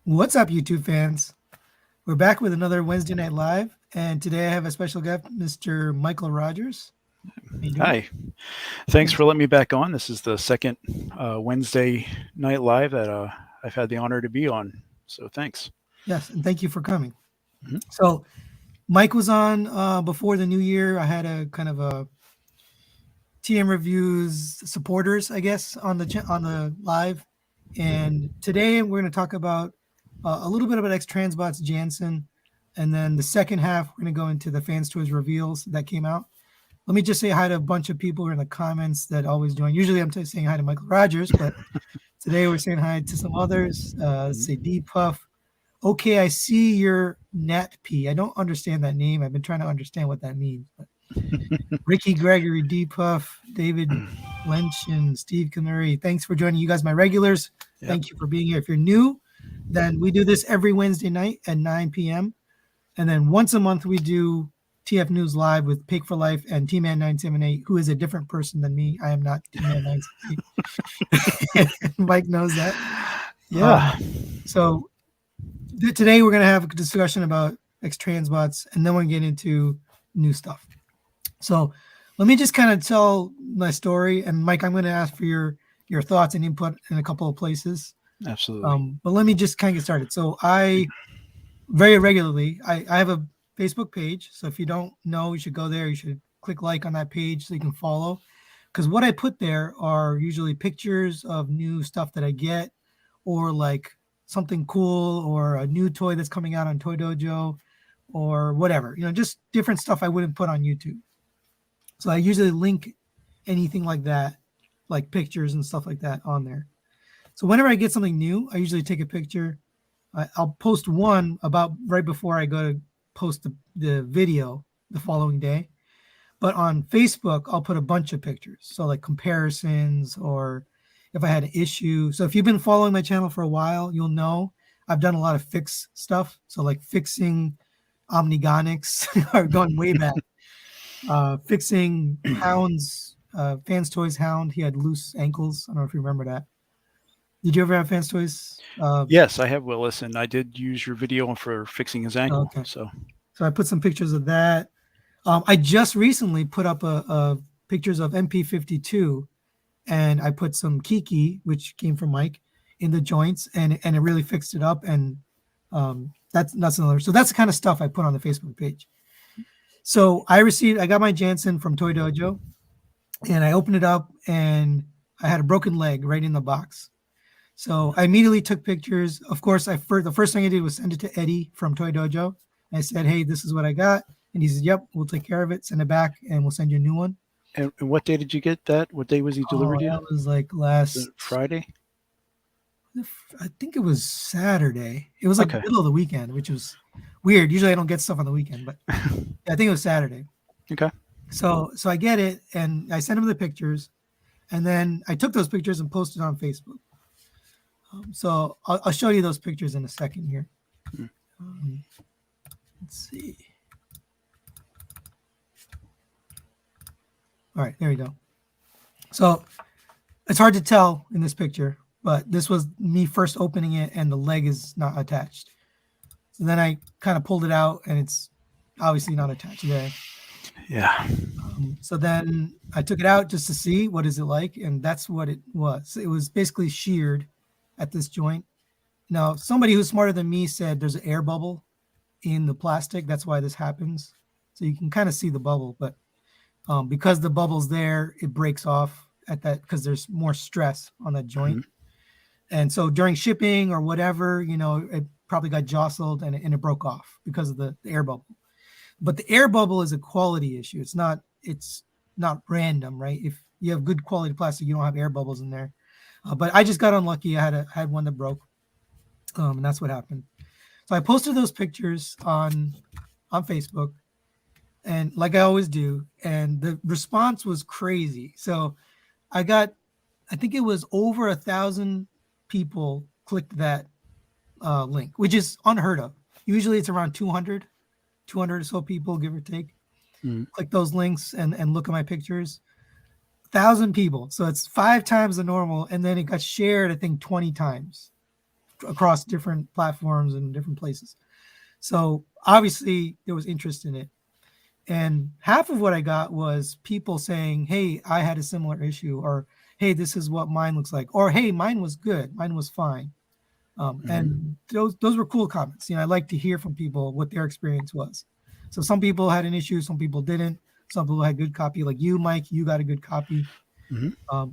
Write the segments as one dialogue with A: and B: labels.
A: What's up, YouTube fans? We're back with another Wednesday Night Live, and today I have a special guest, Mr. Michael Rogers. How you doing?
B: Hi. Thanks
A: Thanks.
B: for letting me back on. This is the second Wednesday night live that I've had the honor to be on. So thanks.
A: Yes, and thank you for coming.
B: Mhm.
A: So, Mike was on before the new year. I had a kind of a TM reviews supporters, I guess, on the live, and today we're going to talk about a little bit about X-Transbots Jansen, and then the second half we're going to go into the fans toys reveals that came out. Let me just say hi to a bunch of people who are in the comments that always join. Usually I'm saying hi to Michael Rogers, but today we're saying hi to some others. Let's say D Puff. Okay, I see your Nat P. I don't understand that name. I've been trying to understand what that means. But Ricky Gregory, D Puff, David Lynch, and Steve Canary. Thanks for joining. You guys, my regulars.
B: Yep.
A: Thank you for being here. If you're new, then we do this every Wednesday night at 9 p.m. And then once a month we do TF News Live with Pig for Life and T-Man 978, who is a different person than me. I am not T-Man 978. Mike knows that.
B: Yeah.
A: So today we're going to have a discussion about X-Transbots, and then we'll get into new stuff. So let me just kind of tell my story. And Mike, I'm going to ask for your thoughts and input in a couple of places.
B: Absolutely.
A: But let me just kind of get started. So I very regularly, I have a Facebook page. So if you don't know, you should go there. You should click like on that page so you can follow. Because what I put there are usually pictures of new stuff that I get, or like something cool, or a new toy that's coming out on Toy Dojo, or whatever. Just different stuff I wouldn't put on YouTube. So I usually link anything like that, like pictures and stuff like that on there. So whenever I get something new, I usually take a picture. I'll post one about right before I go to post the video the following day. But on Facebook, I'll put a bunch of pictures. So like comparisons, or if I had an issue. So if you've been following my channel for a while, you'll know I've done a lot of fix stuff. So like fixing Omnigonics, or going way back. Fixing Hound's, Fans Toys Hound. He had loose ankles. I don't know if you remember that. Did you ever have Fans Toys?
B: Yes, I have Willis, and I did use your video for fixing his ankle.
A: Okay.
B: So
A: I put some pictures of that. I just recently put up a pictures of MP52, and I put some Kiki, which came from Mike, in the joints, and it really fixed it up. And that's another. So that's the kind of stuff I put on the Facebook page. So I got my Jansen from Toy Dojo, and I opened it up, and I had a broken leg right in the box. So I immediately took pictures. Of course, the first thing I did was send it to Eddie from Toy Dojo. I said, "Hey, this is what I got," and he said, "Yep, we'll take care of it. Send it back, and we'll send you a new one."
B: and what day did you get that? What day was he
A: Oh,
B: delivered you?
A: that was like
B: Was it
A: last.
B: Friday?
A: I think it was Saturday. It was like
B: Okay.
A: middle of the weekend, which was weird. Usually, I don't get stuff on the weekend, but I think it was Saturday.
B: Okay.
A: So I get it, and I sent him the pictures, and then I took those pictures and posted on Facebook. So I'll show you those pictures in a second here. Let's see. All right, there you go. So it's hard to tell in this picture, but this was me first opening it, and the leg is not attached. So then I kind of pulled it out, and it's obviously not attached there.
B: Yeah.
A: So then I took it out just to see what is it like, and that's what it was. It was basically sheared at this joint. Now, somebody who's smarter than me said there's an air bubble in the plastic. That's why this happens. So you can kind of see the bubble, but because the bubble's there, it breaks off at that because there's more stress on that joint. And so during shipping or whatever, it probably got jostled, and it broke off because of the air bubble. But the air bubble is a quality issue. It's not random, right? If you have good quality plastic, you don't have air bubbles in there. But I just got unlucky. I had one that broke, and that's what happened. So I posted those pictures on Facebook, and like I always do, and the response was crazy. So I think it was over 1,000 people clicked that link, which is unheard of. Usually it's around 200 or so people, give or take. Click those links and look at my pictures. 1,000 people. So it's 5 times the normal. And then it got shared, I think, 20 times across different platforms and different places. So obviously there was interest in it. And half of what I got was people saying, hey, I had a similar issue, or hey, this is what mine looks like, or hey, mine was good, mine was fine. And those were cool comments. I like to hear from people what their experience was. So some people had an issue, some people didn't. Some people had good copy, like you, Mike. You got a good copy.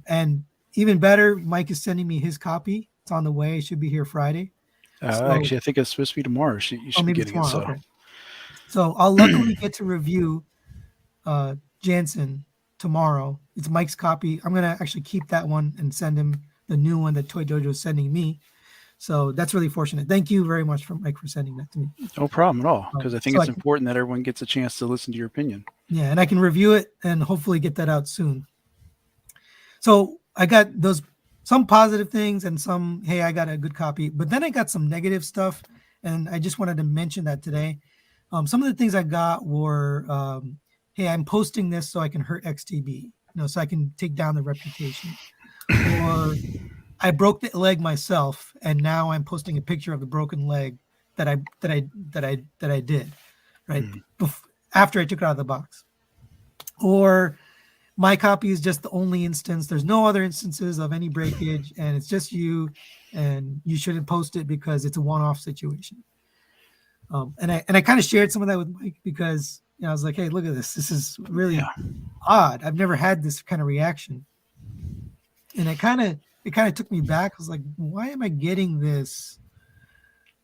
A: And even better, Mike is sending me his copy. It's on the way. It should be here Friday.
B: Actually, I think it's supposed to be tomorrow. You should be
A: maybe
B: getting
A: tomorrow.
B: it. So.
A: Okay. So I'll luckily get to review Jansen tomorrow. It's Mike's copy. I'm gonna actually keep that one and send him the new one that Toy Dojo is sending me. So that's really fortunate. Thank you very much, Mike, for sending that to me.
B: No problem at all, because I think it's important that everyone gets a chance to listen to your opinion.
A: Yeah, and I can review it and hopefully get that out soon. So I got some positive things and some, hey, I got a good copy. But then I got some negative stuff, and I just wanted to mention that today. Some of the things I got were, hey, I'm posting this so I can hurt XTB, so I can take down the reputation. Or I broke the leg myself, and now I'm posting a picture of the broken leg that I did, right? After I took it out of the box. Or my copy is just the only instance. There's no other instances of any breakage, and it's just you, and you shouldn't post it because it's a one-off situation. And I kind of shared some of that with Mike because I was like, hey, look at this. This is really odd. I've never had this kind of reaction. And it kind of took me back. I was like, why am I getting this?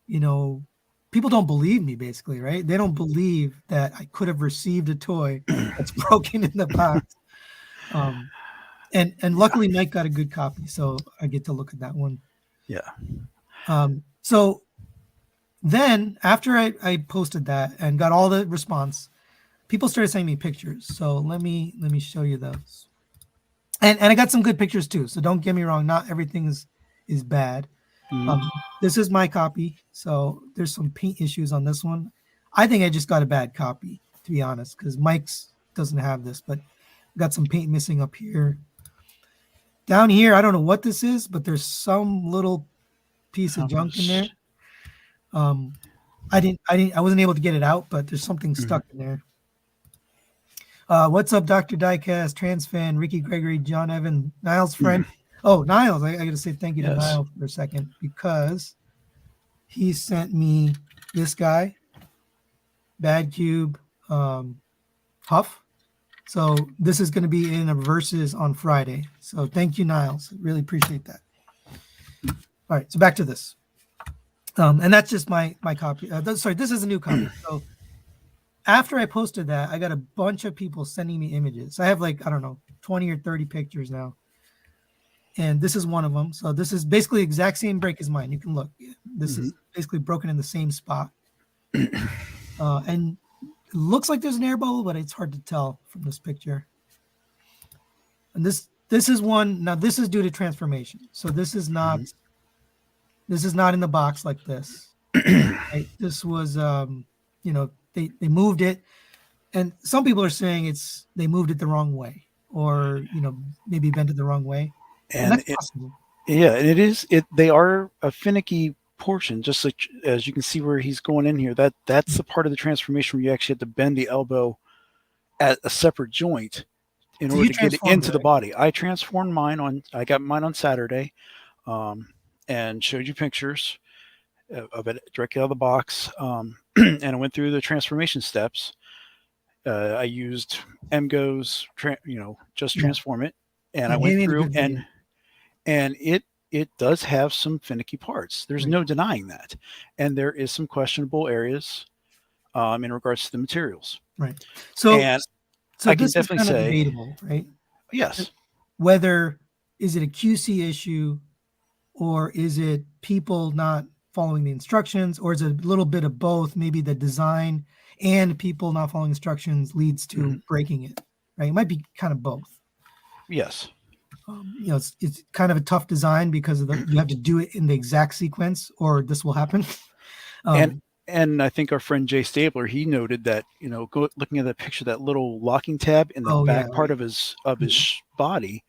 A: People don't believe me, basically, right? They don't believe that I could have received a toy that's broken in the box. And luckily Mike got a good copy, so I get to look at that one.
B: Yeah.
A: So then after I posted that and got all the response, people started sending me pictures. So let me show you those. And I got some good pictures too. So don't get me wrong, not everything is bad. This is my copy. So there's some paint issues on this one. I think I just got a bad copy, to be honest, because Mike's doesn't have this, but got some paint missing up here. Down here, I don't know what this is, but there's some little piece of junk in there. I wasn't able to get it out, but there's something stuck in there. What's up, Dr. Diecast, Trans Fan, Ricky Gregory, John Evan, Niles' friend. Oh, Niles, I got to say thank you to Niles for a second because he sent me this guy, Bad Cube Huff. So this is going to be in a versus on Friday. So thank you, Niles. Really appreciate that. All right, so back to this. And that's just my copy. Sorry, this is a new copy. So after I posted that, I got a bunch of people sending me images. I have 20 or 30 pictures now. And this is one of them. So this is basically the exact same break as mine. You can look. This is basically broken in the same spot. And it looks like there's an air bubble, but it's hard to tell from this picture. And this is one. Now this is due to transformation. So this is not in the box like this. Right? This was they moved it, and some people are saying they moved it the wrong way, or maybe bent it the wrong way. And that's possible.
B: Yeah, and it is. They are a finicky portion, just like as you can see where he's going in here. That's the part of the transformation where you actually have to bend the elbow at a separate joint in order to get it into the body. I transformed mine I got mine on Saturday, and showed you pictures of it directly out of the box. And I went through the transformation steps. I used MGO's, just transform it, and I went through and it does have some finicky parts. There's no denying that, and there is some questionable areas in regards to the materials.
A: Right. So
B: I can definitely say
A: debatable, right?
B: Yes.
A: Whether is it a QC issue, or is it people not following the instructions, or is it a little bit of both? Maybe the design and people not following instructions leads to breaking it, right? It might be kind of both.
B: Yes.
A: It's kind of a tough design because you have to do it in the exact sequence, or this will happen.
B: And I think our friend Jay Stabler, he noted that looking at that picture, that little locking tab in the back part of his body,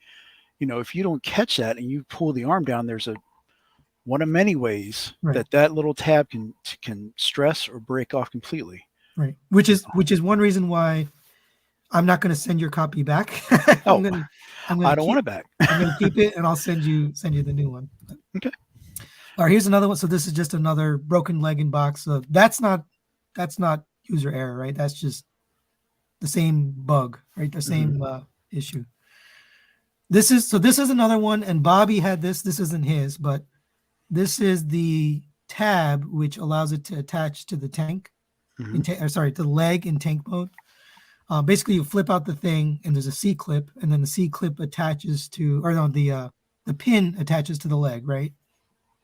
B: if you don't catch that and you pull the arm down, there's a one of many ways
A: Right.
B: that little tab can stress or break off completely.
A: Right. Which is one reason why I'm not going to send your copy back.
B: Oh,
A: I'm
B: I
A: gonna
B: don't want
A: keep
B: it back.
A: I'm gonna keep it, and I'll send you the new one.
B: Okay.
A: All right, here's another one. So this is just another broken leg in box. So that's not user error, right? That's just the same bug, right? The same issue. This is another one, and Bobby had this. This isn't his, but this is the tab which allows it to attach to the tank. To the leg in tank mode. Basically, you flip out the thing, and there's a C clip, and then the C clip attaches to, or no, the pin attaches to the leg, right?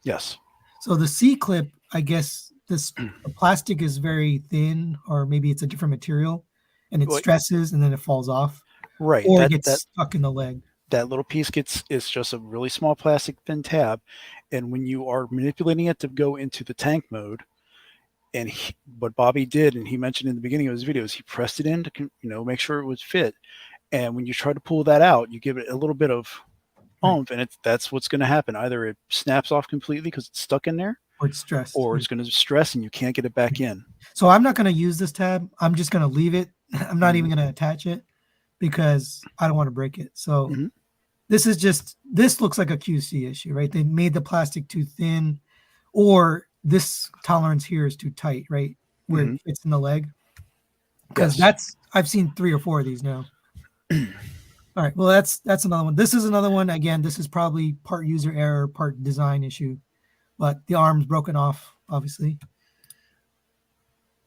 B: Yes.
A: So the C clip, I guess the plastic is very thin, or maybe it's a different material, and it
B: Well,
A: stresses and then it falls off,
B: right.
A: or it gets stuck in the leg.
B: That little piece it's just a really small plastic thin tab, and when you are manipulating it to go into the tank mode, and what Bobby did, and he mentioned in the beginning of his videos, he pressed it in to make sure it would fit, and when you try to pull that out, you give it a little bit of oomph, and that's what's going to happen. Either it snaps off completely because it's stuck in there,
A: Or it's stressed.
B: or it's going to stress and you can't get it back in.
A: So I'm not going to use this tab. I'm just going to leave it. I'm not even going to attach it because I don't want to break it. So this looks like a QC issue, right? They made the plastic too thin, or this tolerance here is too tight, right? Where it fits in the leg. Because I've seen 3 or 4 of these now. All right. Well, that's another one. This is another one. Again, this is probably part user error, part design issue, but the arm's broken off, obviously.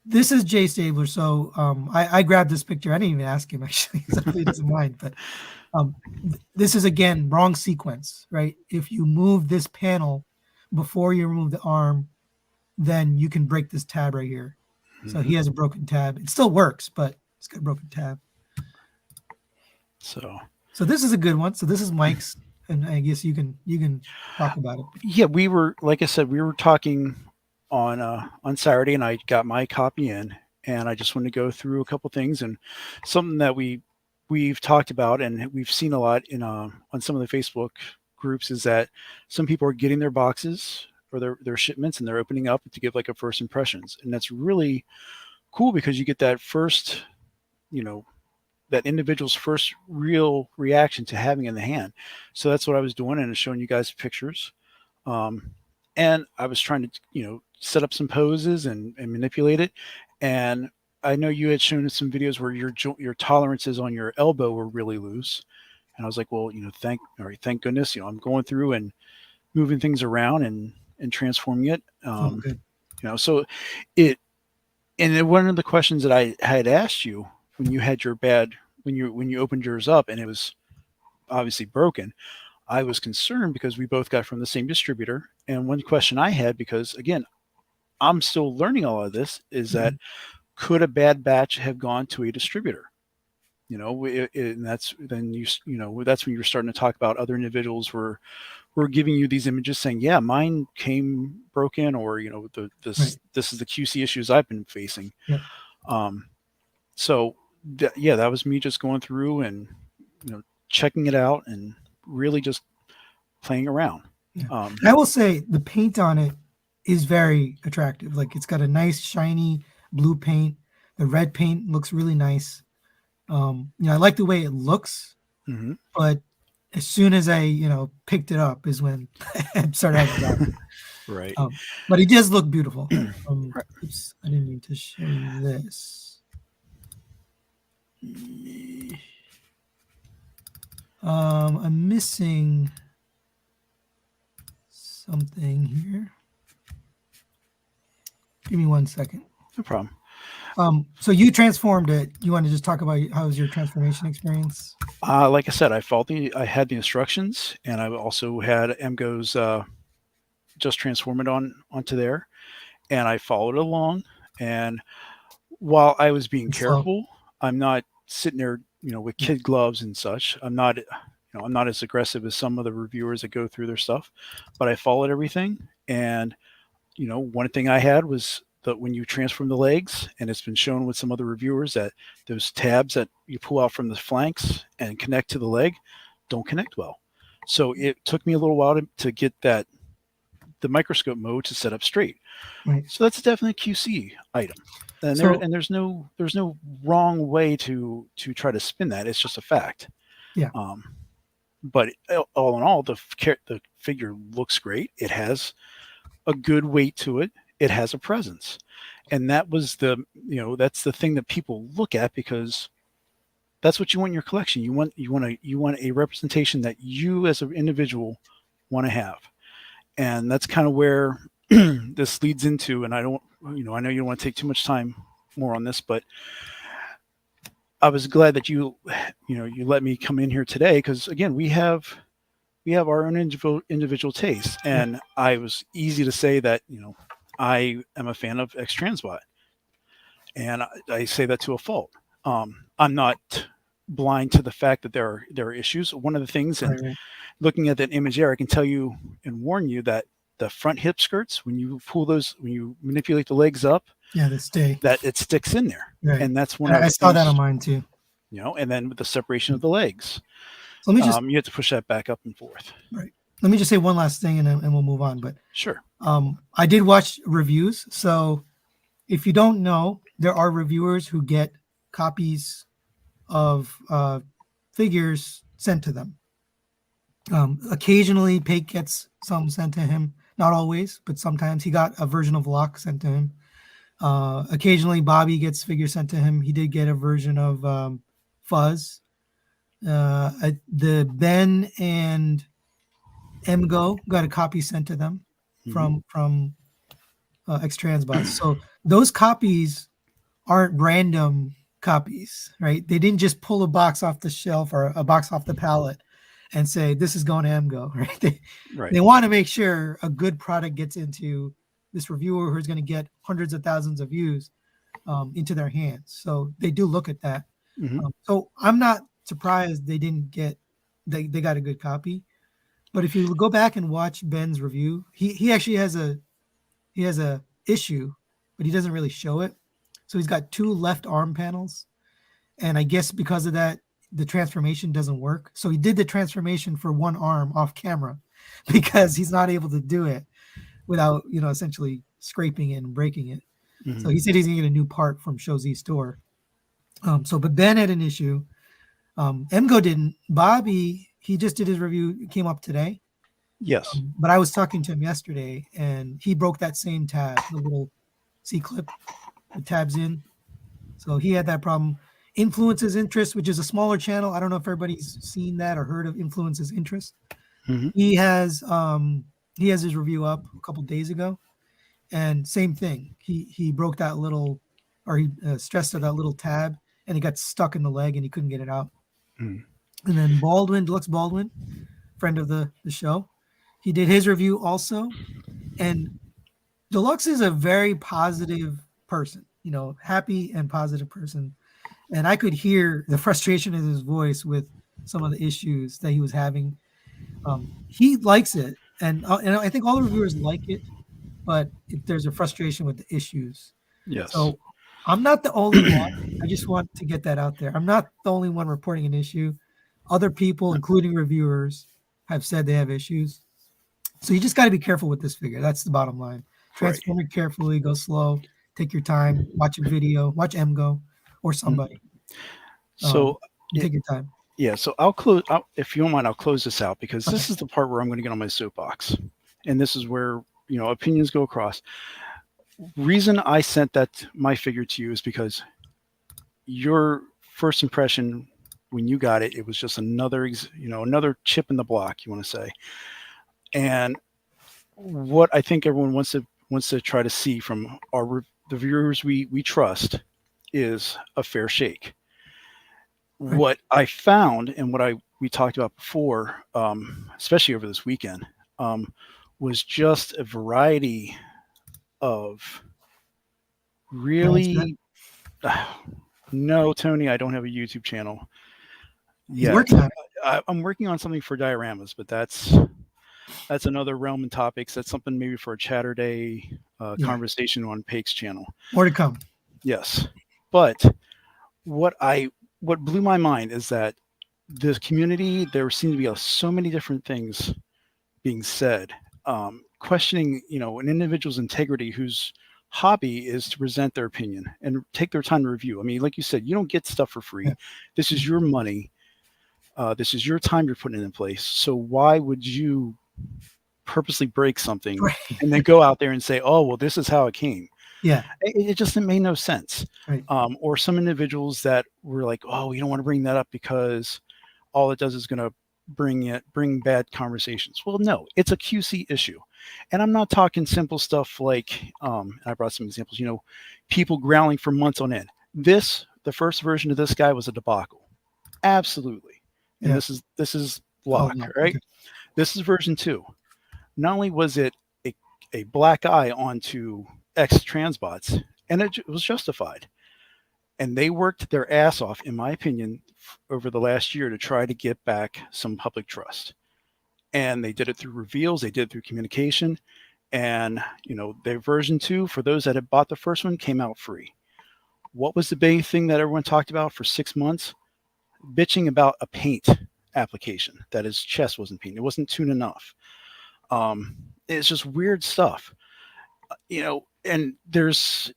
A: This is Jay Stabler. So I grabbed this picture. I didn't even ask him, actually. So he doesn't mind. But this is, again, wrong sequence, right? If you move this panel before you remove the arm, then you can break this tab right here. So he has a broken tab. It still works, but it's got a broken tab. So this is a good one. So this is Mike's, and I guess you can talk about it.
B: Yeah, like I said, we were talking on Saturday, and I got my copy in, and I just wanted to go through a couple things, and something that we've talked about and we've seen a lot in on some of the Facebook groups is that some people are getting their boxes or their shipments, and they're opening up to give like a first impressions, and that's really cool because you get that first, that individual's first real reaction to having it in the hand. So that's what I was doing, and showing you guys pictures. And I was trying to, set up some poses and manipulate it. And I know you had shown us some videos where your tolerances on your elbow were really loose. And I was like, well, thank goodness, I'm going through and moving things around and transforming it.
A: Good.
B: So one of the questions that I had asked you when you had when you opened yours up and it was obviously broken, I was concerned because we both got from the same distributor. And one question I had, because again, I'm still learning all of this, is that could a bad batch have gone to a distributor? And that's then that's when you're starting to talk about other individuals were giving you these images saying, yeah, mine came broken, or this is the QC issues I've been facing.
A: Yeah.
B: So that was me just going through and checking it out and really just playing around.
A: Yeah. I will say the paint on it is very attractive. Like, it's got a nice shiny blue paint. The red paint looks really nice. I like the way it looks, but as soon as I picked it up is when I started having that.
B: Right.
A: But it does look beautiful. Oops, I didn't mean to show you this. I'm missing something here. Give me 1 second.
B: No problem.
A: So you transformed it. You want to just talk about how was your transformation experience?
B: Like I said, I had the instructions, and I also had MGo's just transform it onto there, and I followed along. And while I was being careful, I'm not sitting there, with kid gloves and such. I'm not as aggressive as some of the reviewers that go through their stuff, but I followed everything. And one thing I had was that when you transform the legs, and it's been shown with some other reviewers that those tabs that you pull out from the flanks and connect to the leg don't connect well. So it took me a little while to get that the microscope mode to set up straight.
A: Right.
B: So that's definitely a QC item. And
A: So
B: there's no wrong way to try to spin that. It's just a fact.
A: yeah.
B: But all in all, the figure looks great. It has a good weight to it. It has a presence, and that was that's the thing that people look at, because that's what you want in your collection. You want a representation that you as an individual want to have, and that's kind of where this leads into. And I know you don't want to take too much time more on this, but I was glad that you let me come in here today, because again, we have our own individual tastes, and I was easy to say that I am a fan of X-Transbot, and I say that to a fault. I'm not blind to the fact that there are issues. One of the things, and
A: Right.
B: looking at that image there, I can tell you and warn you that the front hip skirts, when you manipulate the legs up,
A: Yeah, they stay.
B: that it sticks in there.
A: Right.
B: And that's one
A: And
B: of the
A: I saw that
B: things,
A: on mine too.
B: and then with the separation of the legs,
A: So let me just
B: you have to push that back up and forth.
A: right. Let me just say one last thing, and we'll move on. But
B: Sure.
A: I did watch reviews. So if you don't know, there are reviewers who get copies of figures sent to them. Occasionally, Pate gets some sent to him. Not always, but sometimes. He got a version of Locke sent to him. Occasionally, Bobby gets figures sent to him. He did get a version of Fuzz. The Ben and Emgo got a copy sent to them from X-Transbots. So those copies aren't random copies, right? They didn't just pull a box off the shelf or a box off the pallet and say, this is going to Emgo, right? They want to make sure a good product gets into this reviewer who's going to get hundreds of thousands of views into their hands. So they do look at that. So I'm not surprised they didn't get, they got a good copy. But if you go back and watch Ben's review, he actually has a issue, but he doesn't really show it. So he's got 2 left arm panels, and I guess because of that, the transformation doesn't work. So he did the transformation for one arm off camera because he's not able to do it without essentially scraping it and breaking it. So he said he's gonna get a new part from Show Z store. But Ben had an issue. Emgo didn't. Bobby, he just did his review. It came up today.
B: Yes.
A: But I was talking to him yesterday, and he broke that same tab, the little C-clip, the tabs in. So he had that problem. Influences Interest, which is a smaller channel. I don't know if everybody's seen that or heard of Influences Interest. He has his review up a couple days ago, and same thing. He broke that little, or he stressed out that little tab, and it got stuck in the leg, and he couldn't get it out. And then Deluxe Baldwin, friend of the show, he did his review also, and Deluxe is a very positive person, happy and positive person. And I could hear the frustration in his voice with some of the issues that he was having. He likes it, and I think all the reviewers like it, but there's a frustration with the issues.
B: Yes.
A: So I'm not the only one. I just want to get that out there. I'm not the only one reporting an issue. Other people, including reviewers, have said they have issues. So you just got to be careful with this figure. That's the bottom line. Transform it carefully, go slow, take your time, watch a video, watch Emgo or somebody.
B: So
A: take your time.
B: Yeah, so I'll close. If you don't mind, I'll close this out, because this is the part where I'm going to get on my soapbox, and this is where opinions go across. Reason I sent my figure to you is because your first impression when you got it, it was just another chip in the block, you want to say. And what I think everyone wants to try to see from the viewers we trust is a fair shake. Right. What I found, and what we talked about before, especially over this weekend, was just a variety of really. No, Tony, I don't have a YouTube channel. Yeah, I'm working on something for dioramas, but that's another realm and topics. That's something maybe for a Chatter Day conversation on Pake's channel.
A: More to come.
B: Yes, but what blew my mind is that this community, there seemed to be so many different things being said. questioning, an individual's integrity whose hobby is to present their opinion and take their time to review. I mean, like you said, you don't get stuff for free.
A: Yeah.
B: This is your money. This is your time you're putting in place. So why would you purposely break something
A: Right.
B: and then go out there and say, oh, well, this is how it came?
A: Yeah.
B: It just made no sense.
A: Right.
B: Or some individuals that were like, oh, you don't want to bring that up because all it does is going to bring bad conversations. Well, no, it's a QC issue. And I'm not talking simple stuff like, I brought some examples, people growling for months on end. The first version of this guy was a debacle. Absolutely. And
A: Yeah.
B: this is block, right? Okay. This is version 2. Not only was it a black eye onto X-Transbots, and it was justified. And they worked their ass off, in my opinion, over the last year to try to get back some public trust. And they did it through reveals. They did it through communication. And, their version 2, for those that had bought the first one, came out free. What was the big thing that everyone talked about for 6 months? Bitching about a paint application, that his chest wasn't painted. It wasn't tuned enough. It's just weird stuff, and there's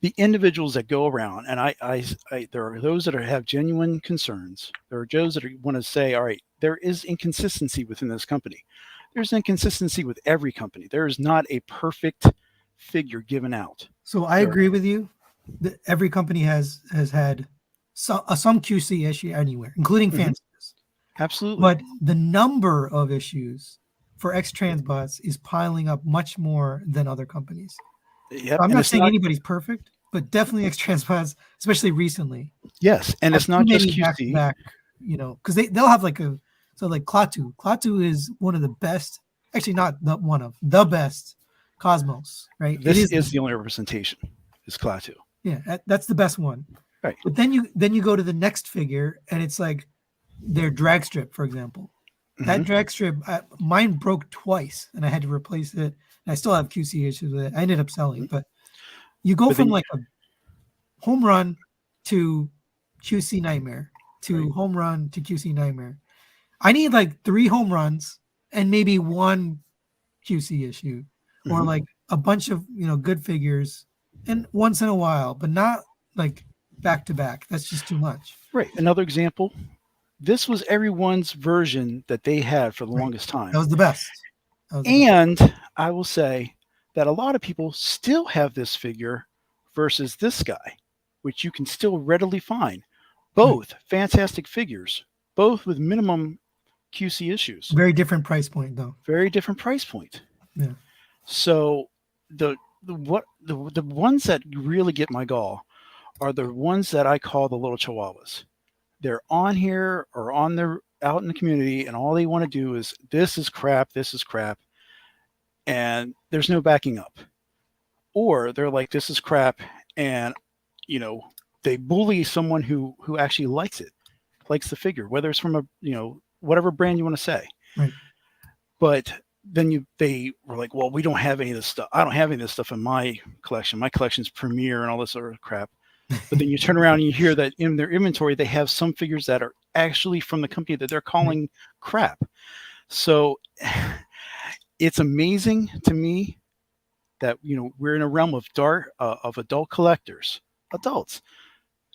B: the individuals that go around, and I there are those that have genuine concerns. There are those that want to say, all right, there is inconsistency within this company. There's inconsistency with every company. There is not a perfect figure given out.
A: So I agree with you that every company has had some QC issue anywhere, including fan service.
B: Absolutely.
A: But the number of issues for X-Transbots is piling up much more than other companies.
B: Yep.
A: I'm not saying anybody's perfect, but definitely X-Transbots, especially recently.
B: Yes, and it's not just QC.
A: Back, because they'll have like Klaatu. Klaatu is one of the best, actually not the best Cosmos, right?
B: This is the only representation is Klaatu.
A: Yeah, that's the best one.
B: Right.
A: But then you go to the next figure, and it's like their drag strip, for example. That drag strip, mine broke twice, and I had to replace it. And I still have QC issues with it. I ended up selling, but you go from like a home run to QC nightmare to home run to QC nightmare. I need like 3 home runs and maybe 1 QC issue, or like a bunch of good figures, and once in a while, but not like back to back. That's just too much.
B: Right. Another example. This was everyone's version that they had for the longest time.
A: That was the best.
B: And I will say that a lot of people still have this figure versus this guy, which you can still readily find. Both fantastic figures, both with minimum QC issues.
A: Very different price point, though.
B: Very different price point.
A: Yeah.
B: So the ones that really get my gall are the ones that I call the little chihuahuas. They're on here or out in the community, and all they want to do is, this is crap, and there's no backing up. Or they're like, this is crap, and they bully someone who actually likes the figure, whether it's from a whatever brand you want to say.
A: Right.
B: But then they were like, well, we don't have any of this stuff. I don't have any of this stuff in my collection. My collection's Premier and all this other crap. But then you turn around and you hear that in their inventory, they have some figures that are actually from the company that they're calling crap. So it's amazing to me that, we're in a realm of adult collectors, adults,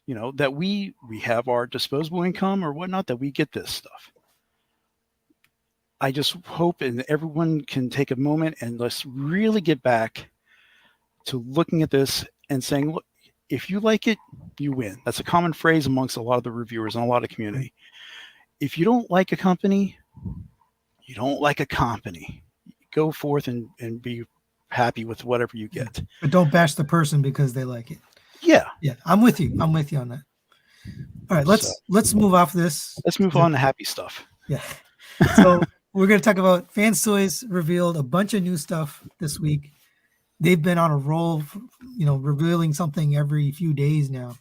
B: that we have our disposable income or whatnot, that we get this stuff. I just hope and everyone can take a moment and let's really get back to looking at this and saying, look, if you like it, you win. That's a common phrase amongst a lot of the reviewers and a lot of community. If you don't like a company, you don't like a company. Go forth and be happy with whatever you get.
A: But don't bash the person because they like it.
B: Yeah.
A: Yeah, I'm with you. I'm with you on that. All right, let's move off this.
B: Let's move on to happy stuff.
A: Yeah. So we're going to talk about Fans Toys revealed a bunch of new stuff this week. They've been on a roll, revealing something every few days now.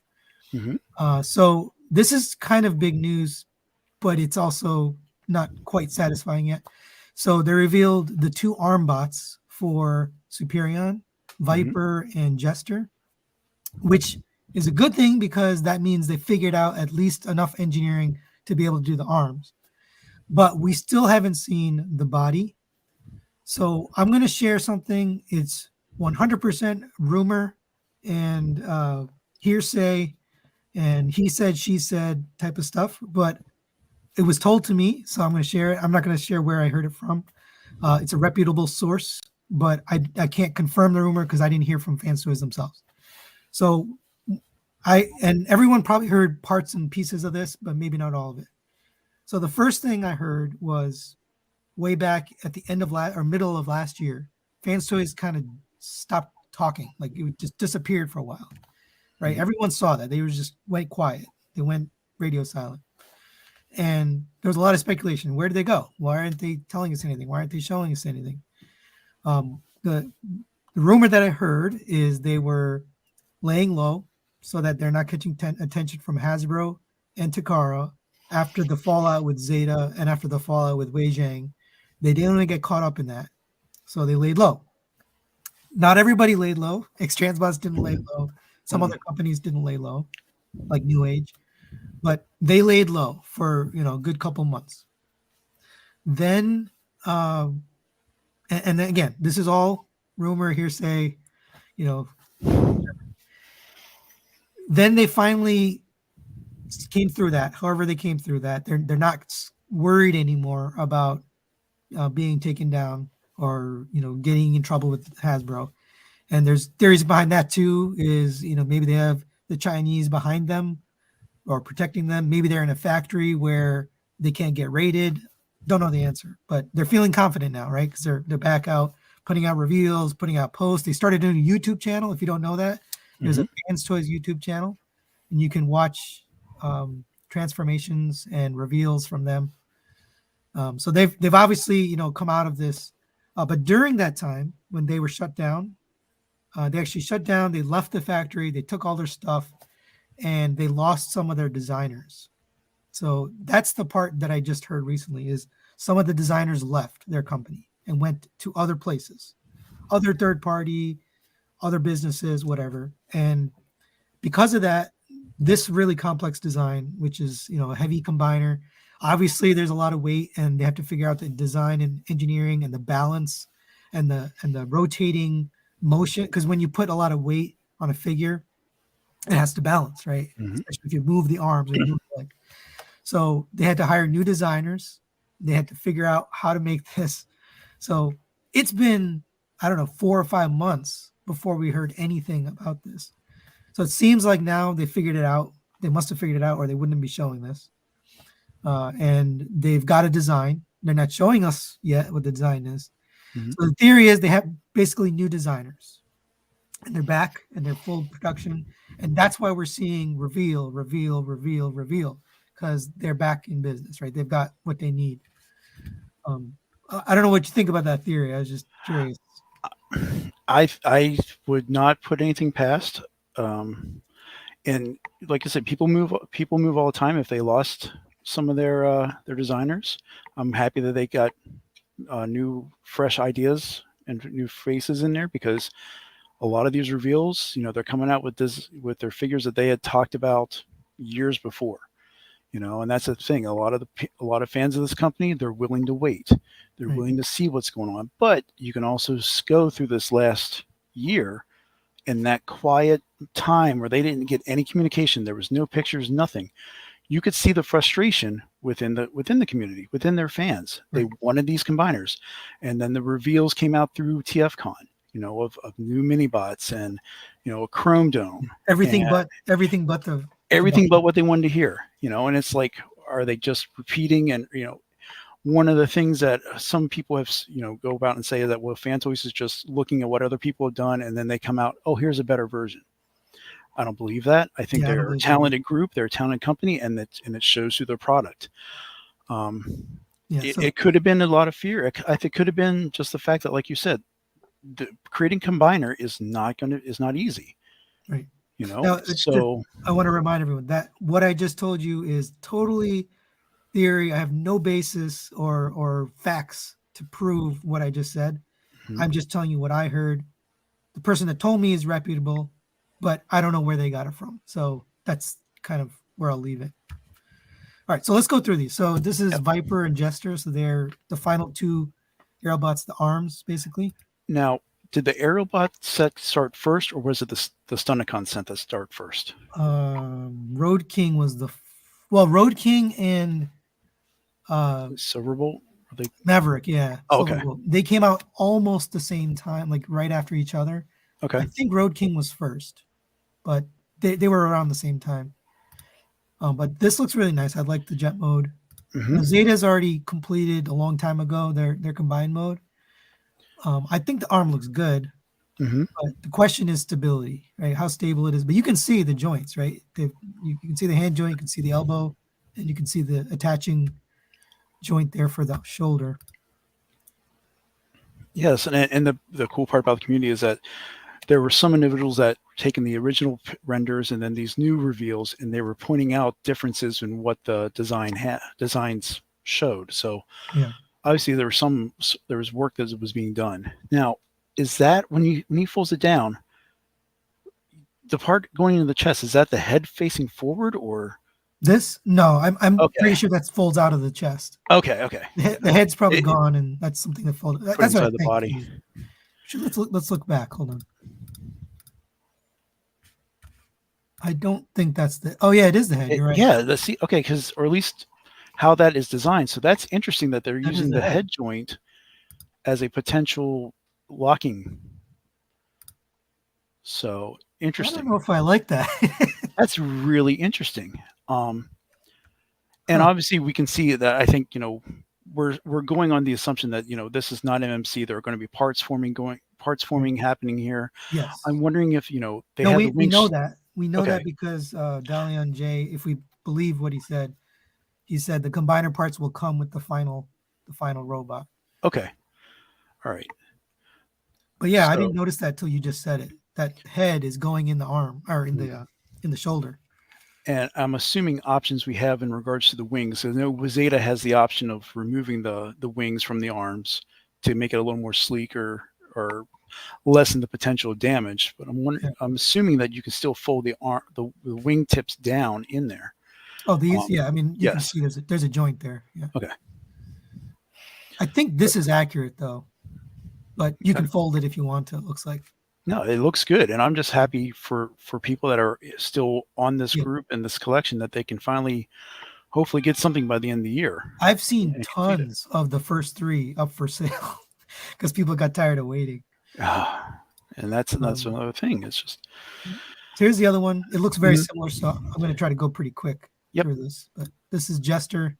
A: So this is kind of big news, but it's also not quite satisfying yet. So they revealed the 2 arm bots for Superion, Viper, and Jester, which is a good thing because that means they figured out at least enough engineering to be able to do the arms. But we still haven't seen the body. So I'm going to share something. It's 100% rumor and hearsay and he said, she said type of stuff, but it was told to me, so I'm going to share it. I'm not going to share where I heard it from. It's a reputable source, but I can't confirm the rumor because I didn't hear from Fans Toys themselves. So and everyone probably heard parts and pieces of this, but maybe not all of it. So the first thing I heard was way back at the end of or middle of last year, Fans Toys kind of stopped talking, like it just disappeared for a while, right?
B: Mhm.
A: Everyone saw that. They just went quiet. They went radio silent. And there was a lot of speculation. Where did they go? Why aren't they telling us anything? Why aren't they showing us anything? The rumor that I heard is they were laying low so that they're not catching attention from Hasbro and Takara after the fallout with Zeta and after the fallout with Wei Zhang. They didn't get caught up in that. So they laid low. Not everybody laid low. X-Transbots didn't lay low. Some other companies didn't lay low, like New Age. But they laid low for a good couple months. Then, and then again, this is all rumor, hearsay, Then they finally came through that. However, they came through that. They're not worried anymore about being taken down or getting in trouble with Hasbro. And there's theories behind that too. Is maybe they have the Chinese behind them or protecting them. Maybe they're in a factory where they can't get raided. Don't know the answer, but they're feeling confident now, right? Because they're back out putting out reveals, putting out posts. They started doing a YouTube channel. If you don't know that, there's a Fans Toys YouTube channel, and you can watch transformations and reveals from them. So they've obviously come out of this, but during that time when they were shut down, they actually shut down. They left the factory. They took all their stuff, and they lost some of their designers. So that's the part that I just heard recently is some of the designers left their company and went to other places, other third party, other businesses, whatever. And because of that, this really complex design, which is, a heavy combiner, obviously there's a lot of weight and they have to figure out the design and engineering and the balance and the rotating motion. Because when you put a lot of weight on a figure, it has to balance, right? Especially if you move the arms or you move the leg. So they had to hire new designers. They had to figure out how to make this. So it's been, I don't know, 4 or 5 months before we heard anything about this. So it seems like now they figured it out. They must have figured it out or they wouldn't be showing this. And they've got a design. They're not showing us yet what the design is. So the theory is they have basically new designers. And they're back and they're full production. And that's why we're seeing reveal, because they're back in business, right? They've got what they need. I don't know what you think about that theory. I was just curious.
B: I would not put anything past. And like I said, people move all the time. If they lost some of their designers, I'm happy that they got new, fresh ideas and new faces in there because a lot of these reveals, they're coming out with their figures that they had talked about years before. And that's the thing. A lot of fans of this company, they're willing to wait. They're willing to see what's going on. But you can also go through this last year in that quiet time where they didn't get any communication. There was no pictures, nothing. You could see the frustration within the community, within their fans. They wanted these combiners. And then the reveals came out through TFCon, of new mini bots and, a Chrome Dome.
A: Everything but
B: what they wanted to hear, and it's like, are they just repeating? And, one of the things that some people have, go about and say that, well, Fan Toys is just looking at what other people have done. And then they come out, oh, here's a better version. I don't believe that. I think they're a talented group. They're a talented company, and it shows through their product. It could have been a lot of fear. I think it could have been just the fact that, like you said, creating combiner is not easy.
A: Right.
B: So
A: I want to remind everyone that what I just told you is totally theory. I have no basis or facts to prove what I just said. I'm just telling you what I heard. The person that told me is reputable, but I don't know where they got it from. So that's kind of where I'll leave it. All right, so let's go through these. So this is Viper and Jester. So they're the final two Aerobots, the arms, basically.
B: Now, did the Aerobot set start first, or was it the Stunnicon set that start first?
A: Road King was well, Road King and uh,
B: Silverbolt? Are they?
A: Maverick, yeah,
B: Oh, okay.
A: Silverbolt. They came out almost the same time, like right after each other.
B: Okay.
A: I think Road King was first, but they were around the same time. But this looks really nice. I like the jet mode.
B: Mm-hmm.
A: Zeta's already completed a long time ago their combined mode. I think the arm looks good,
B: Mm-hmm.
A: but the question is stability, right? How stable it is. But you can see the joints, right? You can see the hand joint, you can see the elbow, and you can see the attaching joint there for the shoulder.
B: Yes, and the cool part about the community is that there were some individuals that were taking the original renders and then these new reveals, and they were pointing out differences in what the designs showed. So
A: Yeah.
B: obviously there was work that was being done. Now, is that when he folds it down, the part going into the chest, is that the head facing forward or?
A: This? No, I'm pretty
B: Okay.
A: sure that folds out of the chest.
B: Okay.
A: The head's probably
B: It
A: gone, and that's something that folded.
B: put
A: That's what I
B: inside the
A: think.
B: body.
A: Let's look back. Hold on. I don't think that's the. Oh yeah, it is the head. You're right.
B: Yeah, okay, because or at least how that is designed. So that's interesting that they're
A: That is
B: using
A: the
B: the
A: head.
B: head joint as a potential locking. So
A: I don't
B: interesting.
A: know if I like that.
B: That's really interesting. And
A: Huh.
B: obviously we can see that I think, we're going on the assumption that, this is not MMC. There are going to be parts forming happening here.
A: Yes.
B: I'm wondering if, they
A: No,
B: have
A: we
B: the wings.
A: know that. We know
B: Okay.
A: that because Dalian J, if we believe what he said the combiner parts will come with the final robot.
B: Okay. All right.
A: But yeah, I
B: So
A: didn't notice that till you just said it. That head is going in the arm or in the shoulder.
B: and I'm assuming options we have in regards to the wings. So I know Wazeta has the option of removing the wings from the arms to make it a little more sleeker or lessen the potential damage. But
A: Yeah.
B: I'm assuming that you can still fold the wing tips down in there.
A: Oh, these, yeah. I mean, you can
B: Yes.
A: see there's a joint there. Yeah.
B: Okay.
A: I think this is accurate though, but you
B: Okay.
A: can fold it if you want to. It looks like.
B: No, it looks good, and I'm just happy for people that are still on this
A: Yeah.
B: group and this collection that they can finally, hopefully, get something by the end of the year.
A: I've seen
B: And complete it.
A: tons of the first 3 up for sale because people got tired of waiting.
B: And that's another thing. It's just.
A: So here's the other one. It looks very
B: Mhm.
A: similar, so I'm going to try to go pretty quick
B: Yep.
A: through this. But this is Jester.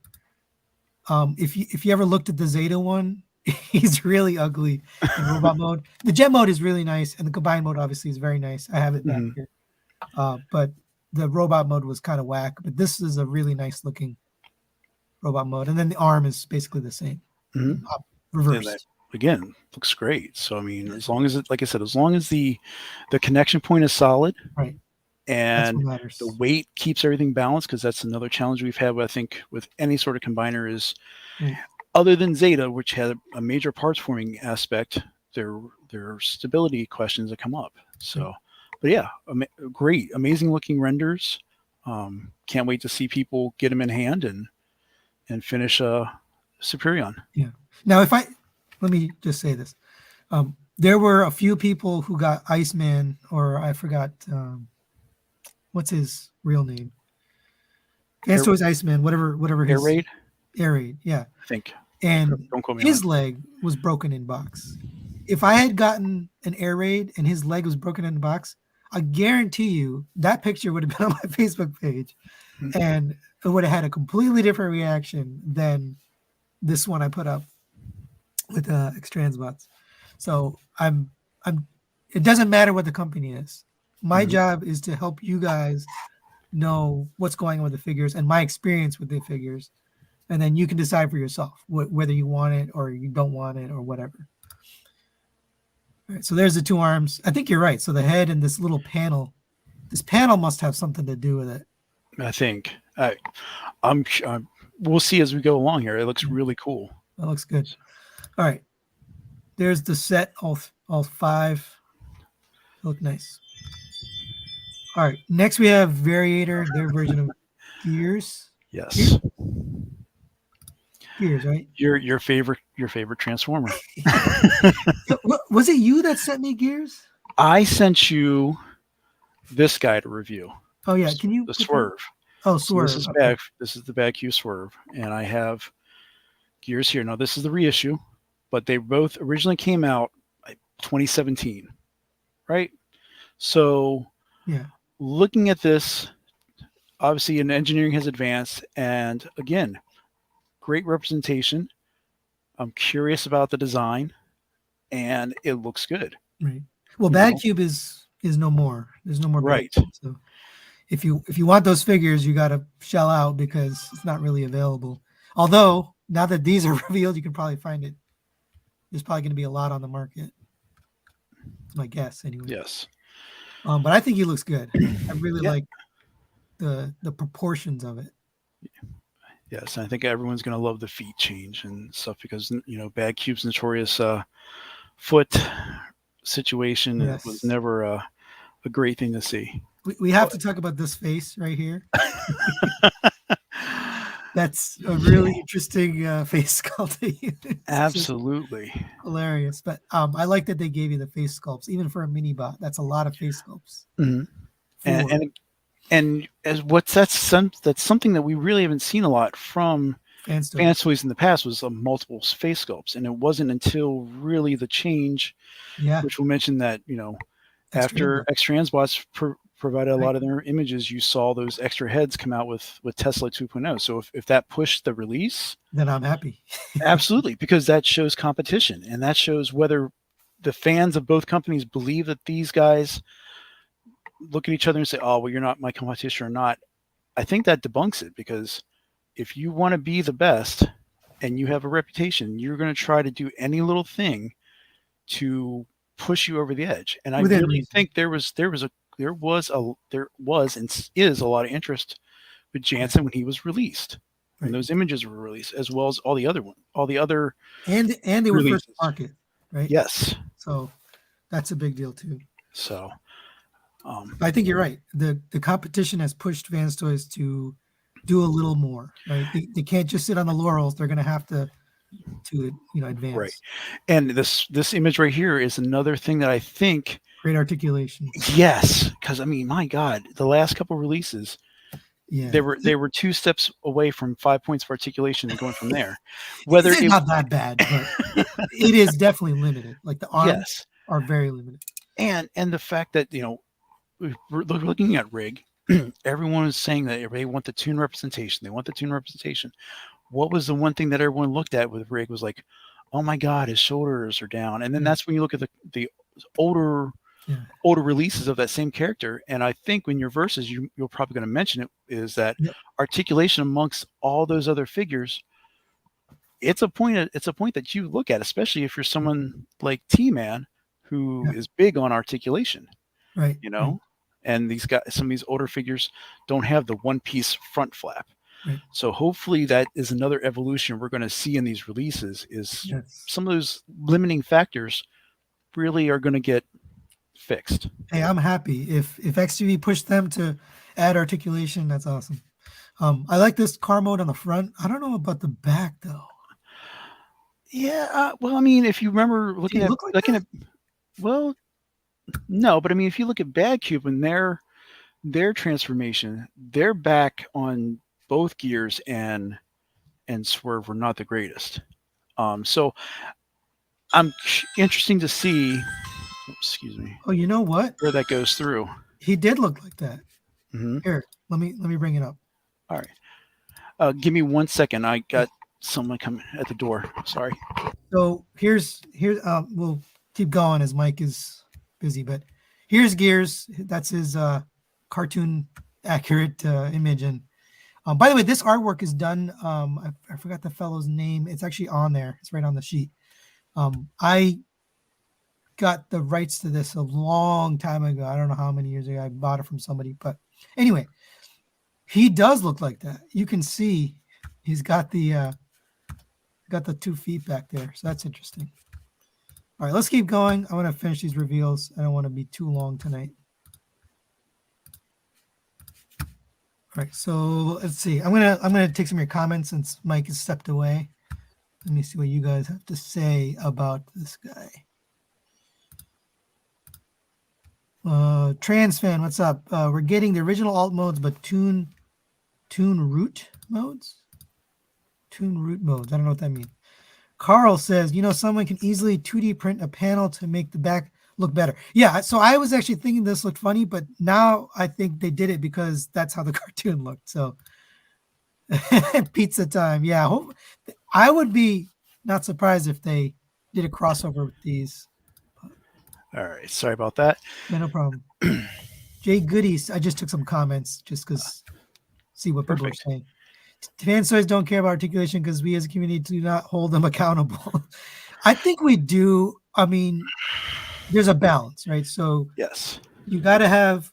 A: If you ever looked at the Zeta one, he's really ugly in robot mode. The jet mode is really nice, and the combined mode obviously is very nice. I have it back
B: Mhm.
A: here. But the robot mode was kind of whack. But this is a really nice looking robot mode, and then the arm is basically the same,
B: Mhm.
A: reversed.
B: That, again, looks great. So I mean, as long as like I said, as long as the connection point is solid,
A: Right. That's
B: and
A: what matters.
B: the weight keeps everything balanced, because that's another challenge we've had, I think, with any sort of combiner is,
A: Right.
B: other than Zeta, which had a major parts forming aspect, there are stability questions that come up. So, but yeah, great, amazing looking renders. Can't wait to see people get them in hand and finish Superion.
A: Yeah. Now, let me just say this. There were a few people who got Iceman, or I forgot, what's his real name? Fans Toys Iceman, whatever his
B: Air Raid,
A: Air Raid, yeah.
B: I think.
A: And
B: Don't quote me
A: his
B: on
A: leg was broken in box. If I had gotten an Air Raid and his leg was broken in the box, I guarantee you that picture would have been on my Facebook page, and it would have had a completely different reaction than this one I put up with X-Transbots. So it doesn't matter what the company is. My job is to help you guys know what's going on with the figures and my experience with the figures, and then you can decide for yourself whether you want it or you don't want it or whatever. All right, so there's the 2 arms. I think you're right. So the head and this little panel, this panel must have something to do with it.
B: I think we'll see as we go along here. It looks really cool.
A: That looks good. All right, there's the set, all 5 look nice. All right, next we have Variator, their version of Gears.
B: Yes.
A: Gears, right?
B: Your favorite Transformer.
A: Was it you that sent me Gears?
B: I sent you this guy to review.
A: Oh yeah, can you
B: The
A: put that?
B: Swerve.
A: Oh,
B: So this
A: Swerve.
B: is
A: Okay.
B: back. This is the back Q Swerve, and I have Gears here. Now this is the reissue, but they both originally came out like 2017, right? So
A: Yeah.
B: looking at this, obviously, and engineering has advanced, and again, great representation. I'm curious about the design, and it looks good.
A: Right. Well,
B: You
A: Bad
B: know,
A: Cube is no more. There's no more Bad
B: right?
A: Cube. So if you want those figures, you got to shell out because it's not really available. Although now that these are revealed, you can probably find it. There's probably going to be a lot on the market. It's my guess, anyway.
B: Yes,
A: But I think he looks good. I really
B: yeah,
A: like the proportions of it.
B: yes. And I think everyone's gonna love the feet change and stuff because Bad Cube's notorious foot situation was
A: Yes.
B: never a great thing to see.
A: We have
B: But
A: to talk about this face right here. That's a really interesting face sculpt. It's just
B: absolutely.
A: hilarious. But I like that they gave you the face sculpts, even for a mini bot. That's a lot of face sculpts
B: Mhm. And
A: for
B: and and as what's that's something that we really haven't seen a lot from
A: fan stories.
B: fan toys in the past was multiple face sculpts, and it wasn't until really the change,
A: Yeah,
B: which we'll mention that after
A: X-Transbots,
B: X-Transbots provided a
A: right?
B: lot of their images, you saw those extra heads come out with Tesla 2.0. So if that pushed the release,
A: Then I'm happy.
B: absolutely, because that shows competition and that shows whether the fans of both companies believe that these guys look at each other and say, "Oh, well, you're not my competition or not." I think that debunks it because if you want to be the best and you have a reputation, you're going to try to do any little thing to push you over the edge. And I
A: Within
B: really
A: reason,
B: think there was and is a lot of interest with Jansen when he was released, when
A: right?
B: those images were released, as well as all the other
A: And they were first to
B: releases.
A: market, right?
B: Yes.
A: So that's a big deal too.
B: So
A: I think you're right. The competition has pushed Vans Toys to do a little more, right? They can't just sit on the laurels. They're going to have to
B: right.
A: advance.
B: And this image right here is another thing that I think
A: Great articulation.
B: yes, because I mean, my God, the last couple releases,
A: Yeah,
B: they were 2 steps away from 5 points of articulation and going from there. Whether
A: it's
B: it
A: not that bad, but it is definitely limited. Like the arms
B: yes,
A: are very limited.
B: and the fact that we're looking at rig, everyone is saying that they want the tune representation. They want the tune representation. What was the one thing that everyone looked at with rig was like, oh my God, his shoulders are down. And then
A: Yeah,
B: that's when you look at the older
A: yeah,
B: older releases of that same character. And I think when your verses, you're probably going to mention it, is that
A: yep,
B: articulation amongst all those other figures. It's a point that you look at, especially if you're someone like T-Man, who
A: yeah,
B: is big on articulation,
A: right,
B: you
A: right,
B: know. And these guys, some of these older figures don't have the one piece front flap.
A: right.
B: So hopefully that is another evolution we're going to see in these releases. Is
A: Yes.
B: some of those limiting factors really are going to get fixed.
A: Hey, I'm happy if XTV pushed them to add articulation. That's awesome. I like this car mode on the front. I don't know about the back though.
B: Yeah, well, I mean, if you remember
A: Did he look like
B: looking
A: that?
B: at, well, no, but I mean, if you look at Bad Cube and their transformation, their back on both gears and Swerve were not the greatest. So I'm interesting to see. Excuse me,
A: Oh, you know what?
B: where that goes through.
A: He did look like that.
B: Hmm.
A: Here, let me bring it up.
B: All right, give me 1 second. I got someone coming at the door. Sorry.
A: So here's we'll keep going as Mike is busy, but here's Gears. That's his cartoon accurate image. And by the way, this artwork is done. I forgot the fellow's name. It's actually on there. It's right on the sheet. I got the rights to this a long time ago. I don't know how many years ago. I bought it from somebody, but anyway, he does look like that. You can see he's got the 2 feet back there. So that's interesting. All right, let's keep going. I want to finish these reveals. I don't want to be too long tonight. All right, so let's see. I'm gonna take some of your comments since Mike has stepped away. Let me see what you guys have to say about this guy. Trans fan, what's up? We're getting the original alt modes, but tune root modes. Tune root modes. I don't know what that means. Carl says, someone can easily 2D print a panel to make the back look better. Yeah, so I was actually thinking this looked funny, but now I think they did it because that's how the cartoon looked. So pizza time. Yeah, I would be not surprised if they did a crossover with these.
B: All right, sorry about that.
A: Yeah, no problem. Jay Goodies, I just took some comments just because see what people are saying. Fans toys don't care about articulation because we as a community do not hold them accountable. I think we do. I mean, there's a balance, right? So
B: yes,
A: you got to have.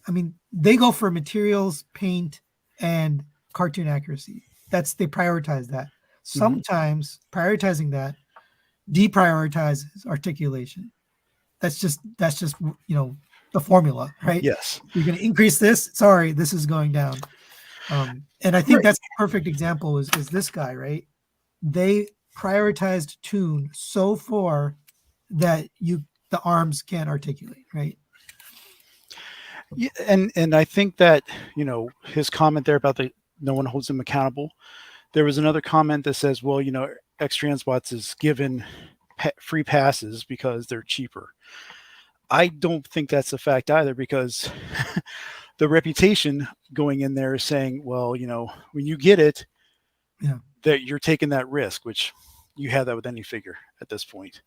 A: I mean, they go for materials, paint, and cartoon accuracy. They prioritize that. Sometimes prioritizing that deprioritizes articulation. That's just the formula, right?
B: Yes.
A: You're going to increase this. Sorry, this is going down. And I think that's a perfect example is this guy, right? They prioritized tune so far that the arms can't articulate, right?
B: Yeah, and I think that his comment there about no one holds him accountable. There was another comment that says, well, X-Transbots is given free passes because they're cheaper. I don't think that's a fact either, because the reputation going in there is saying, well, when you get it, that you're taking that risk, which you have that with any figure at this point.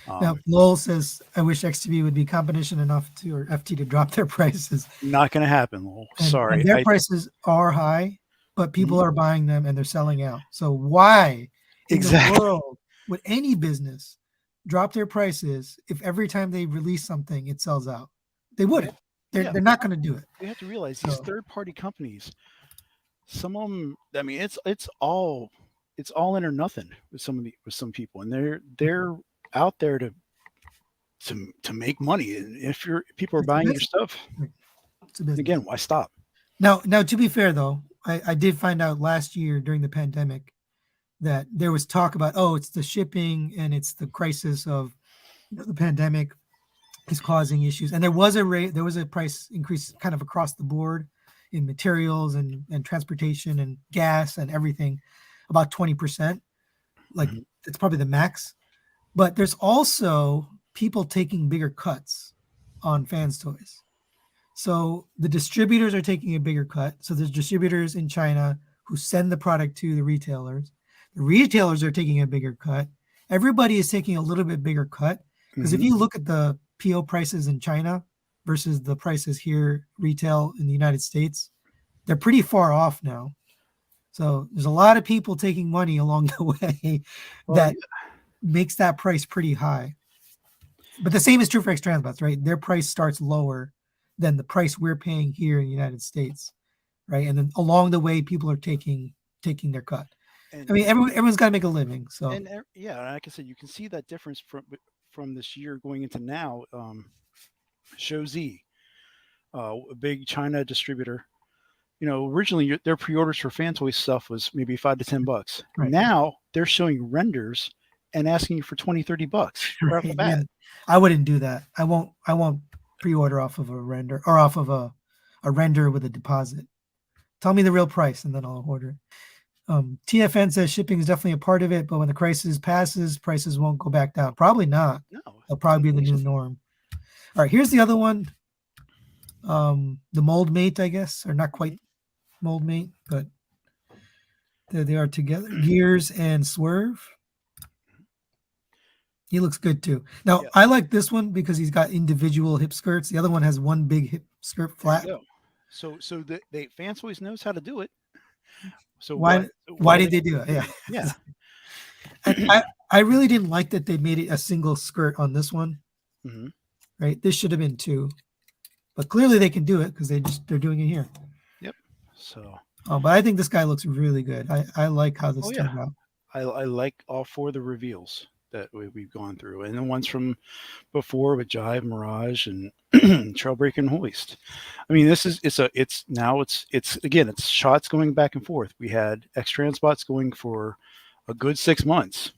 A: Now, Lowell says, I wish XTB would be competition enough or FT to drop their prices.
B: Not going to happen, Lowell. Sorry.
A: And their prices are high, but people are buying them and they're selling out. So why in the world would any business drop their prices if every time they release something, it sells out? They wouldn't. They're not going to do it.
B: You have to realize these third-party companies, some of them, I mean, it's all in or nothing with some people, and they're out there to make money. And if people are buying your stuff, again, why stop?
A: Now, to be fair though, I did find out last year during the pandemic that there was talk about, it's the shipping and it's the crisis of the pandemic is causing issues. And there was a price increase kind of across the board in materials and transportation and gas and everything, about 20%. Like it's probably the max. But there's also people taking bigger cuts on fans toys. So the distributors are taking a bigger cut. So there's distributors in China who send the product to the retailers. The retailers are taking a bigger cut. Everybody is taking a little bit bigger cut. Because if you look at the PO prices in China versus the prices here retail in the United States, they're pretty far off now. So there's a lot of people taking money along the way that makes that price pretty high. But the same is true for X-Transbots, right? Their price starts lower than the price we're paying here in the United States, right? And then along the way, people are taking their cut. And, I mean, everyone's got to make a living. So
B: and like I said, you can see that difference from this year going into now. Show Z, a big China distributor. Originally their pre-orders for fan toy stuff was maybe $5 to $10. Right. Now they're showing renders and asking you for $20-$30 right off the bat.
A: I wouldn't do that. I won't pre-order off of a render or off of a render with a deposit. Tell me the real price and then I'll order it. TFN says shipping is definitely a part of it, but when the crisis passes, prices won't go back down. Probably not. No, they'll probably be the new norm. All right, here's the other one. The Mold Mate, I guess, or not quite Mold Mate, but there they are together. Gears and Swerve. He looks good too. Now, I like this one because he's got individual hip skirts. The other one has one big hip skirt flat.
B: So the Fan Toys knows how to do it. So
A: why did they do it?
B: Yeah.
A: And I really didn't like that they made it a single skirt on this one. Right? This should have been two. But clearly they can do it because they're doing it here.
B: Yep. So
A: but I think this guy looks really good. I like how this turned out.
B: I like all four of the reveals that we've gone through, and the ones from before with Jive, Mirage, and Trailbreaker and Hoist. I mean, it's shots going back and forth. We had X-Transbots going for a good 6 months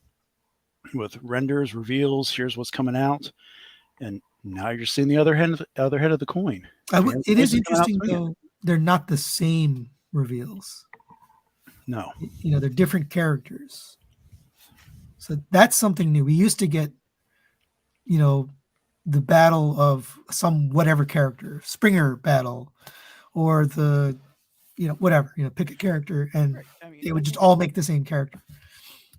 B: with renders, reveals. Here's what's coming out, and now you're seeing the other head of the coin.
A: It is interesting though. They're not the same reveals.
B: No.
A: They're different characters. So that's something new. We used to get, the battle of some whatever character, Springer battle, or the, whatever, pick a character, and right. They would just all make the same character.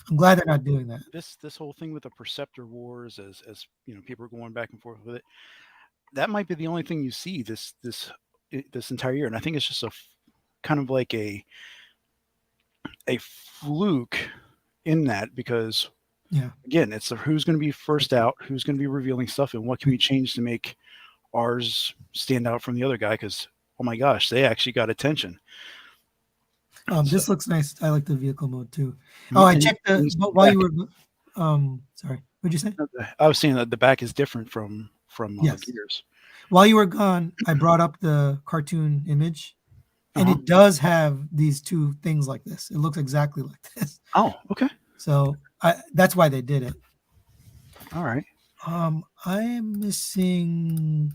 A: I'm glad they're not doing that.
B: This whole thing with the Perceptor Wars, as people are going back and forth with it, that might be the only thing you see this entire year, and I think it's just a kind of like a fluke in that, because again, it's who's going to be first out, who's going to be revealing stuff, and what can we change to make ours stand out from the other guy, because oh my gosh, they actually got attention.
A: This looks nice. I like the vehicle mode too. Oh, I checked while you were sorry, what'd you say?
B: I was saying that the back is different from Gears.
A: While you were gone, I brought up the cartoon image, and it does have these two things like this. It looks exactly like this.
B: Oh, okay.
A: So that's why they did it.
B: All right.
A: I am missing.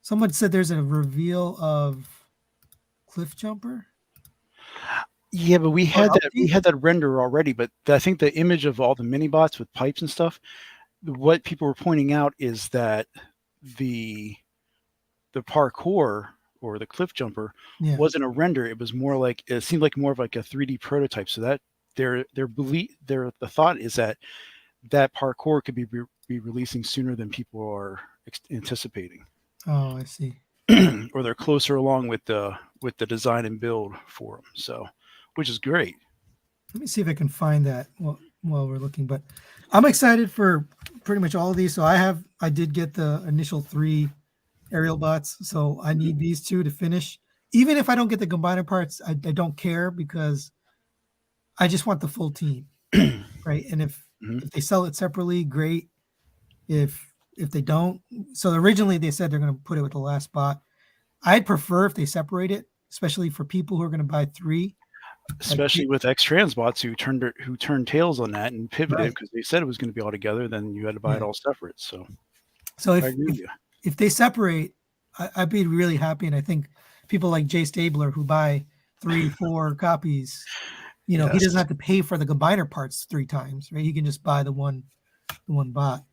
A: Someone said there's a reveal of Cliff Jumper.
B: Yeah, but we had that render already. But I think the image of all the mini bots with pipes and stuff, what people were pointing out is that the parkour or the cliff jumper wasn't a render. It was more like, it seemed like more of like a 3D prototype. So that the thought is that parkour could be releasing sooner than people are anticipating.
A: Oh, I see.
B: Or they're closer along with the design and build for them. So, which is great.
A: Let me see if I can find that while we're looking. But I'm excited for pretty much all of these. So I did get the initial 3 aerial bots. So I need these 2 to finish. Even if I don't get the combiner parts, I don't care, because I just want the full team, right? And if they sell it separately, great. If they don't, so originally they said they're going to put it with the last bot. I'd prefer if they separate it, especially for people who are going to buy 3.
B: Especially with X-Transbots who turned tails on that and pivoted because they said it was going to be all together. Then you had to buy it all separate. So
A: if they separate, I'd be really happy. And I think people like Jay Stabler who buy 3-4 copies, he doesn't have to pay for the combiner parts 3 times, right? He can just buy the one bot.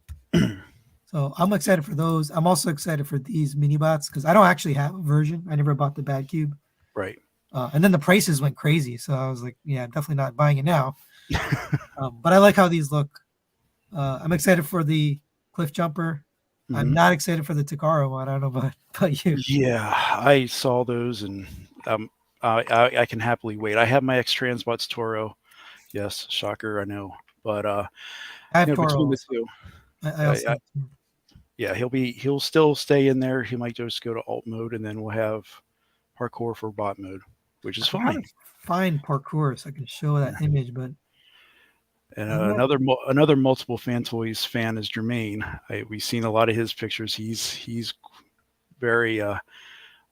A: So I'm excited for those. I'm also excited for these mini bots because I don't actually have a version. I never bought the Bad Cube.
B: Right.
A: And then the prices went crazy. So I was like, yeah, definitely not buying it now. But I like how these look. I'm excited for the Cliff Jumper. Mm-hmm. I'm not excited for the Takara one. I don't know about you.
B: Yeah, I saw those, and I can happily wait. I have my X-Transbots Toro. Yes, shocker, I know. But
A: I have Toro. I also
B: yeah, he'll still stay in there. He might just go to alt mode, and then we'll have parkour for bot mode, which is fine.
A: Find parkour so I can show that image, but
B: and another multiple fan toys fan is Jermaine. We've seen a lot of his pictures. He's very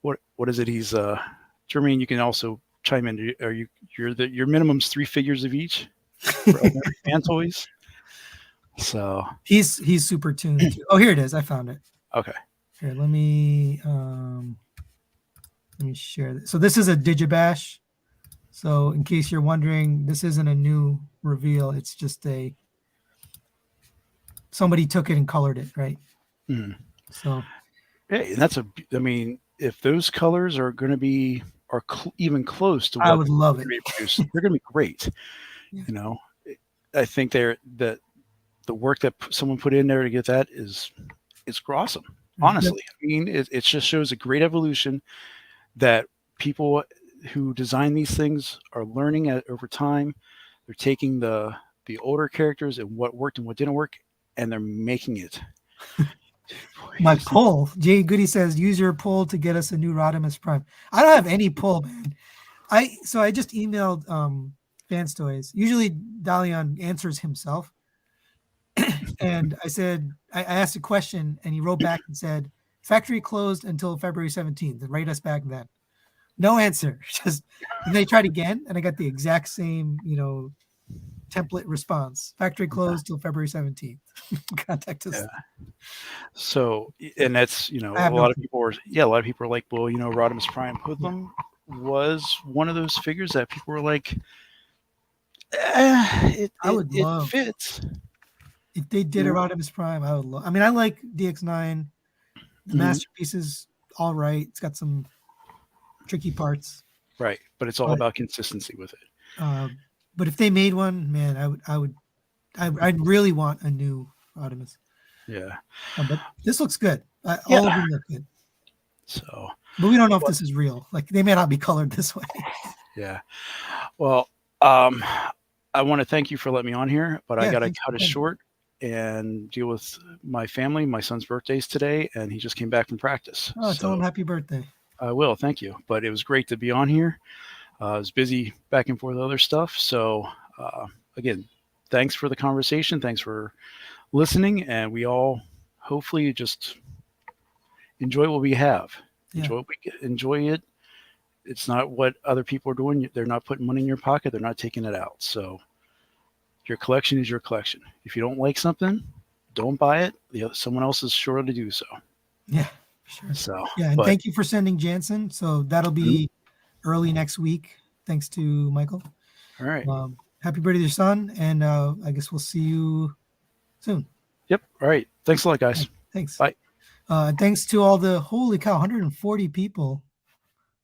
B: what is it? He's Jermaine. You can also chime in. Your minimum's 3 figures of each for fan toys. So
A: he's super tuned. Oh, here it is. I found it.
B: Okay.
A: Here, let me share this. So this is a Digibash. So in case you're wondering, this isn't a new reveal. It's just somebody took it and colored it, right?
B: Mm.
A: So
B: hey, and if those colors are going to be even close to what
A: I would love it.
B: They're going to be great. Yeah. I think the work that someone put in there to get that is awesome. Honestly, it just shows a great evolution that people who design these things are learning over time. They're taking the older characters and what worked and what didn't work, and they're making it.
A: My pull, Jay Goody says, use your pull to get us a new Rodimus Prime. I don't have any pull, man. I just emailed Fans Toys. Usually Dalian answers himself. And I asked a question, and he wrote back and said, factory closed until February 17th, and write us back then. No answer. And they tried again, and I got the exact same, template response. Factory closed till February 17th. Contact us.
B: Yeah. So, and that's,
A: I
B: a
A: have no
B: lot of
A: clue.
B: people are, a lot of people are like, well, Rodimus Prime Hoodlum was one of those figures that people were like,
A: I would
B: it
A: love
B: fits.
A: if they did a
B: Yeah.
A: Rodimus Prime. I would love. I mean, I like DX9. The
B: Mhm.
A: masterpiece is all right. It's got some tricky parts,
B: Right. But it's all
A: but
B: about consistency with it.
A: but if they made one, man, I'd really want a new Rodimus.
B: Yeah.
A: But this looks good.
B: Yeah.
A: All of them look good.
B: So,
A: But we don't know if this is real. Like they may not be colored this way.
B: yeah. Well, I want to thank you for letting me on here, but I
A: Yeah,
B: got to
A: thanks
B: cut
A: for
B: it
A: coming.
B: short and deal with my family. My son's birthday's today, and he just came back from practice.
A: Oh, tell him
B: So
A: happy birthday.
B: I will. Thank you. But it was great to be on here. I was busy back and forth with other stuff. So, again, thanks for the conversation. Thanks for listening. And we all hopefully just enjoy what we have.
A: Yeah.
B: Enjoy what we get. Enjoy it. It's not what other people are doing. They're not putting money in your pocket. They're not taking it out. So your collection is your collection. If you don't like something, don't buy it. Someone else is sure to do so.
A: Yeah, sure.
B: So,
A: Yeah, and
B: but
A: thank you for sending Jansen. So that'll be early next week. Thanks to Michael.
B: all right.
A: Happy birthday to your son, and I guess we'll see you soon.
B: Yep. All right. Thanks a lot, guys.
A: Thanks.
B: Bye.
A: Thanks to all the holy cow, 140 people.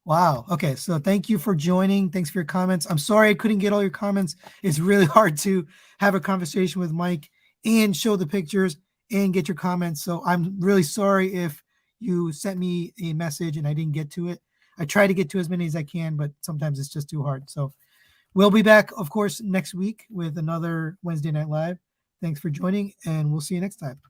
A: Wow. Okay. So thank you for joining. Thanks for your comments. I'm sorry I couldn't get all your comments. It's really hard to have a conversation with Mike and show the pictures and get your comments. So I'm really sorry if you sent me a message and I didn't get to it. I try to get to as many as I can, but sometimes it's just too hard. So we'll be back, of course, next week with another Wednesday Night Live. Thanks for joining, and we'll see you next time.